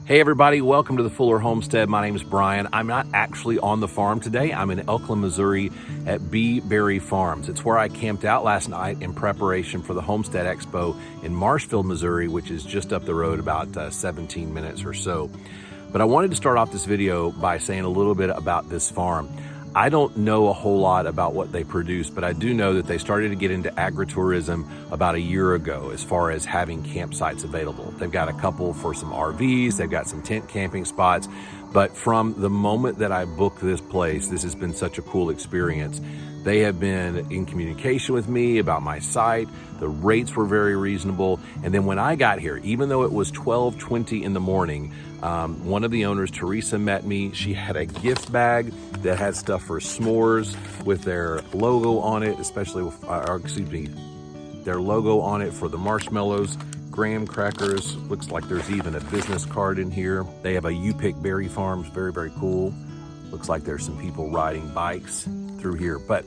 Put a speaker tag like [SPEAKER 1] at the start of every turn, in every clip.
[SPEAKER 1] Hey everybody, welcome to the Fuller Homestead. My name is Brian. I'm not actually on the farm today. I'm in Elkland, Missouri at Bee Berry Farms. It's where I camped out last night in preparation for the Homestead Expo in Marshfield, Missouri, which is just up the road about 17 minutes or so. But I wanted to start off this video by saying a little bit about this farm. I don't know a whole lot about what they produce, but I do know that they started to get into agritourism about a year ago as far as having campsites available. They've got a couple for some RVs, they've got some tent camping spots, but from the moment that I booked this place, this has been such a cool experience. They have been in communication with me about my site. The rates were very reasonable. And then when I got here, even though it was 12:20 in the morning, one of the owners, Teresa, met me. She had a gift bag that had stuff for s'mores with their logo on it, especially with, their logo on it for the marshmallows, graham crackers. Looks like there's even a business card in here. They have a You Pick Berry Farms, very, very cool. Looks like there's some people riding bikes through here. But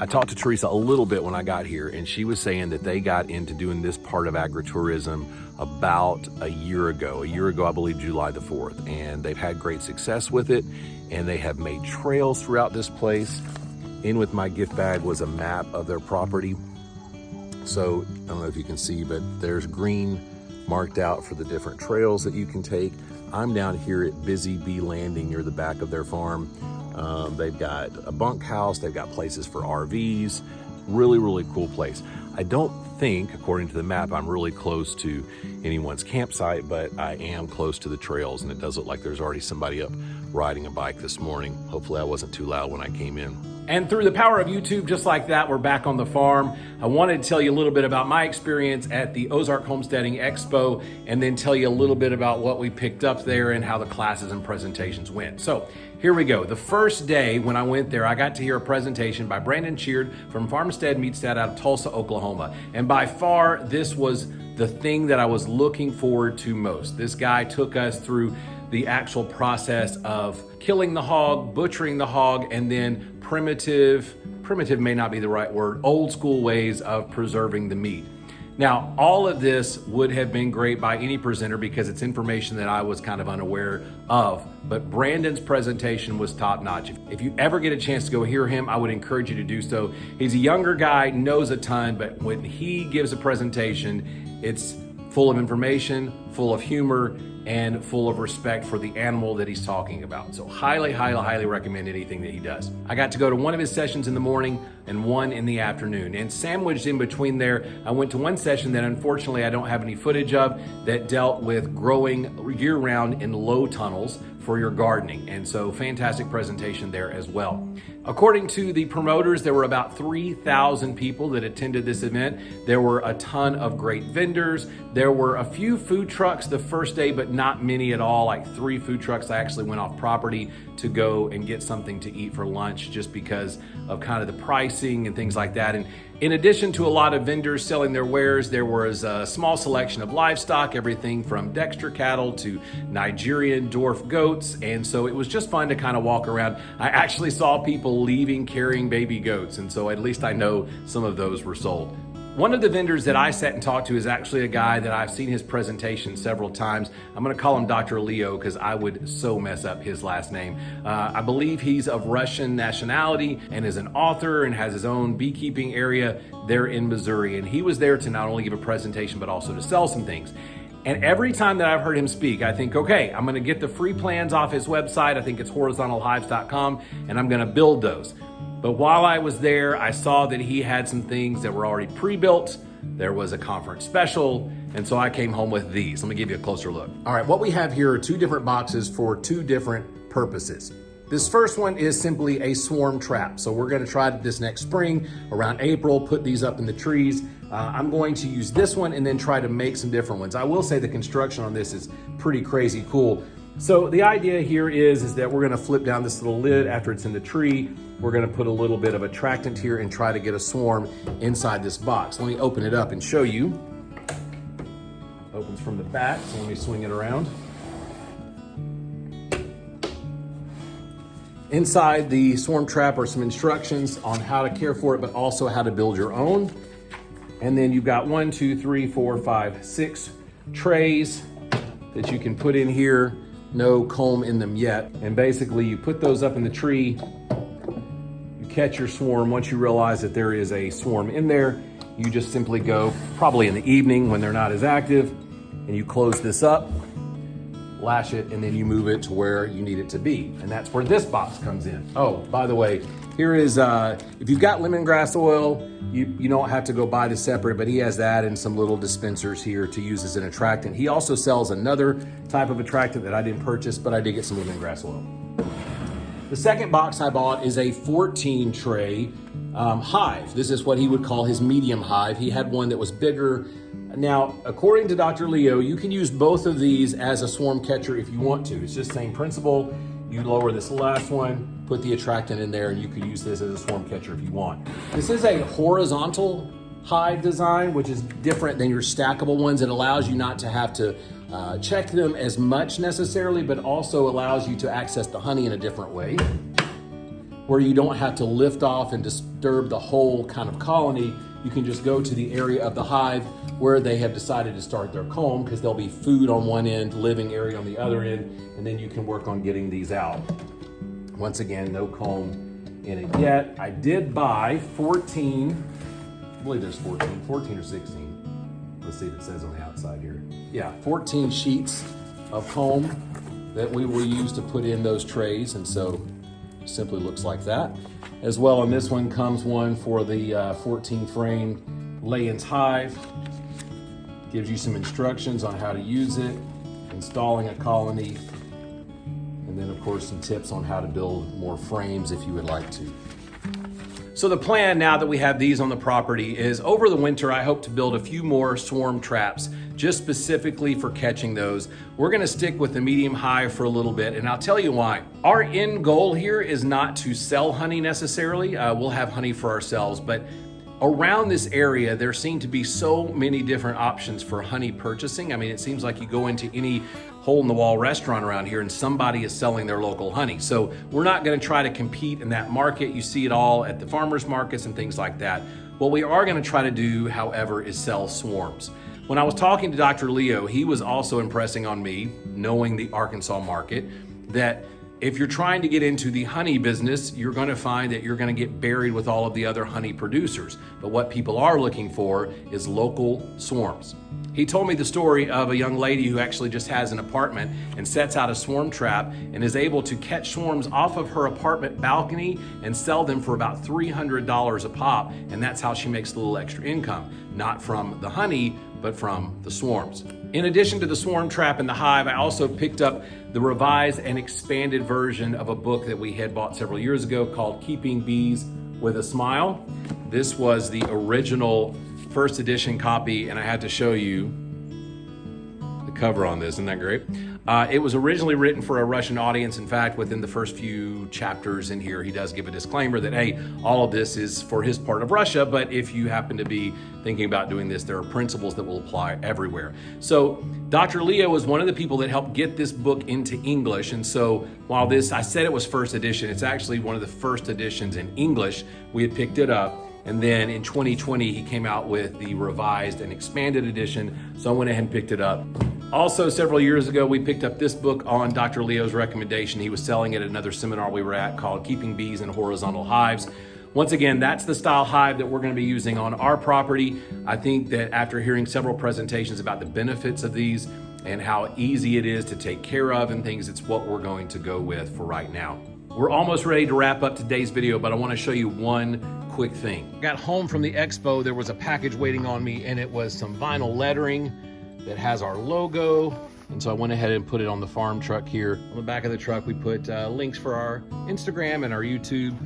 [SPEAKER 1] I talked to Teresa a little bit when I got here, and she was saying that they got into doing this part of agritourism about a year ago, I believe July the 4th, and they've had great success with it, and they have made trails throughout this place. In with my gift bag was a map of their property. So I don't know if you can see, but there's green marked out for the different trails that you can take. I'm down here at Busy Bee Landing near the back of their farm. They've got a bunkhouse, they've got places for RVs, really, really cool place. I don't think, according to the map, I'm really close to anyone's campsite, but I am close to the trails, and it does look like there's already somebody up riding a bike this morning. Hopefully I wasn't too loud when I came in. And through the power of YouTube, just like that, we're back on the farm. I wanted to tell you a little bit about my experience at the Ozarks Homesteading Expo, and then tell you a little bit about what we picked up there and how the classes and presentations went. So here we go. The first day when I went there, I got to hear a presentation by Brandon Sheard from Farmstead Meatstead out of Tulsa, Oklahoma. And by far, this was the thing that I was looking forward to most. This guy took us through the actual process of killing the hog, butchering the hog, and then primitive may not be the right word, old school ways of preserving the meat. Now, all of this would have been great by any presenter because it's information that I was kind of unaware of, but Brandon's presentation was top notch. If you ever get a chance to go hear him, I would encourage you to do so. He's a younger guy, knows a ton, but when he gives a presentation, it's full of information, full of humor, and full of respect for the animal that he's talking about. So highly, highly recommend anything that he does. I got to go to one of his sessions in the morning and one in the afternoon. And sandwiched in between there, I went to one session that unfortunately I don't have any footage of that dealt with growing year-round in low tunnels for your gardening. And so fantastic presentation there as well. According to the promoters, there were about 3,000 people that attended this event. There were a ton of great vendors. There were a few food trucks the first day, but not many at all, like 3 food trucks. I actually went off property to go and get something to eat for lunch just because of kind of the pricing and things like that. And in addition to a lot of vendors selling their wares, there was a small selection of livestock, everything from Dexter cattle to Nigerian dwarf goats. And so it was just fun to kind of walk around. I actually saw people leaving carrying baby goats. And so at least I know some of those were sold. One of the vendors that I sat and talked to is actually a guy that I've seen his presentation several times. I'm gonna call him Dr. Leo because I would so mess up his last name. I believe he's of Russian nationality and is an author and has his own beekeeping area there in Missouri. And he was there to not only give a presentation, but also to sell some things. And every time that I've heard him speak, I think, okay, I'm gonna get the free plans off his website. I think it's horizontalhives.com, and I'm gonna build those. But while I was there, I saw that he had some things that were already pre-built. There was a conference special, and so I came home with these. Let me give you a closer look. All right, what we have here are 2 different boxes for 2 different purposes. This first one is simply a swarm trap. So we're gonna try this next spring, around April, put these up in the trees. I'm going to use this one and then try to make some different ones. I will say the construction on this is pretty crazy cool. So the idea here is that we're gonna flip down this little lid after it's in the tree. We're gonna put a little bit of attractant here and try to get a swarm inside this box. Let me open it up and show you. Opens from the back, so let me swing it around. Inside the swarm trap are some instructions on how to care for it, but also how to build your own. And then you've got 1, 2, 3, 4, 5, 6 trays that you can put in here, no comb in them yet. And basically you put those up in the tree, you catch your swarm. Once you realize that there is a swarm in there, you just simply go, probably in the evening when they're not as active, and you close this up, lash it, and then you move it to where you need it to be. And that's where this box comes in. Oh, by the way, here is, if you've got lemongrass oil, you don't have to go buy this separate, but he has that and some little dispensers here to use as an attractant. He also sells another type of attractant that I didn't purchase, but I did get some lemongrass oil. The second box I bought is a 14 tray hive. This is what he would call his medium hive. He had one that was bigger. Now, according to Dr. Leo, you can use both of these as a swarm catcher if you want to. It's just the same principle. You lower this last one, put the attractant in there, and you could use this as a swarm catcher if you want. This is a horizontal hive design, which is different than your stackable ones. It allows you not to have to check them as much necessarily, but also allows you to access the honey in a different way, where you don't have to lift off and disturb the whole kind of colony. You can just go to the area of the hive where they have decided to start their comb, because there'll be food on one end, living area on the other end, and then you can work on getting these out. Once again, no comb in it yet. I did buy 14, I believe there's 14 or 16. Let's see if it says on the outside here. Yeah, 14 sheets of comb that we will use to put in those trays, and so it simply looks like that. As well, on this one comes one for the 14 frame lay-ins hive. Gives you some instructions on how to use it, installing a colony, and then of course some tips on how to build more frames if you would like to. So the plan, now that we have these on the property, is over the winter I hope to build a few more swarm traps just specifically for catching those. We're gonna stick with the medium hive for a little bit, and I'll tell you why. Our end goal here is not to sell honey necessarily. We'll have honey for ourselves, but around this area, there seem to be so many different options for honey purchasing. I mean, it seems like you go into any hole-in-the-wall restaurant around here and somebody is selling their local honey. So we're not gonna try to compete in that market. You see it all at the farmers markets and things like that. What we are gonna try to do, however, is sell swarms. When I was talking to Dr. Leo, he was also impressing on me, knowing the Arkansas market, that if you're trying to get into the honey business, you're gonna find that you're gonna get buried with all of the other honey producers. But what people are looking for is local swarms. He told me the story of a young lady who actually just has an apartment and sets out a swarm trap and is able to catch swarms off of her apartment balcony and sell them for about $300 a pop. And that's how she makes a little extra income, not from the honey, but from the swarms. In addition to the swarm trap and the hive, I also picked up the revised and expanded version of a book that we had bought several years ago called Keeping Bees with a Smile. This was the original first edition copy, and I had to show you the cover on this. Isn't that great? It was originally written for a Russian audience. In fact, within the first few chapters in here, he does give a disclaimer that, hey, all of this is for his part of Russia, but if you happen to be thinking about doing this, there are principles that will apply everywhere. So Dr. Leo was one of the people that helped get this book into English. And so while I said it was first edition, it's actually one of the first editions in English. We had picked it up. And then in 2020, he came out with the revised and expanded edition. So I went ahead and picked it up. Also, several years ago, we picked up this book on Dr. Leo's recommendation. He was selling it at another seminar we were at called Keeping Bees in Horizontal Hives. Once again, that's the style hive that we're going to be using on our property. I think that after hearing several presentations about the benefits of these and how easy it is to take care of and things, it's what we're going to go with for right now. We're almost ready to wrap up today's video, but I want to show you one quick thing. Got home from the expo, there was a package waiting on me, and it was some vinyl lettering that has our logo. And so I went ahead and put it on the farm truck here. On the back of the truck, we put links for our Instagram and our YouTube,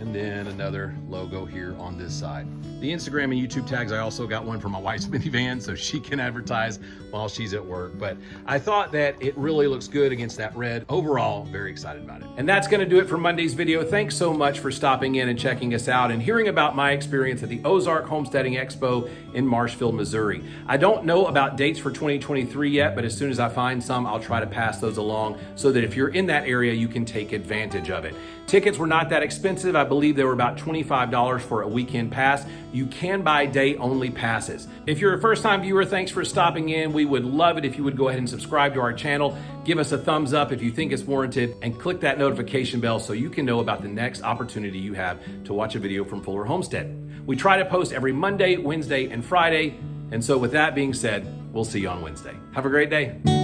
[SPEAKER 1] and then another logo here on this side. The Instagram and YouTube tags, I also got one for my wife's minivan so she can advertise while she's at work. But I thought that it really looks good against that red. Overall, very excited about it. And that's gonna do it for Monday's video. Thanks so much for stopping in and checking us out and hearing about my experience at the Ozarks Homesteading Expo in Marshville, Missouri. I don't know about dates for 2023 yet, but as soon as I find some, I'll try to pass those along so that if you're in that area, you can take advantage of it. Tickets were not that expensive. I believe they were about $25 for a weekend pass. you can buy day-only passes. If you're a first-time viewer, thanks for stopping in. We would love it if you would go ahead and subscribe to our channel. Give us a thumbs up if you think it's warranted, and click that notification bell so you can know about the next opportunity you have to watch a video from Fuller Homestead. We try to post every Monday, Wednesday, and Friday. And so with that being said, we'll see you on Wednesday. Have a great day.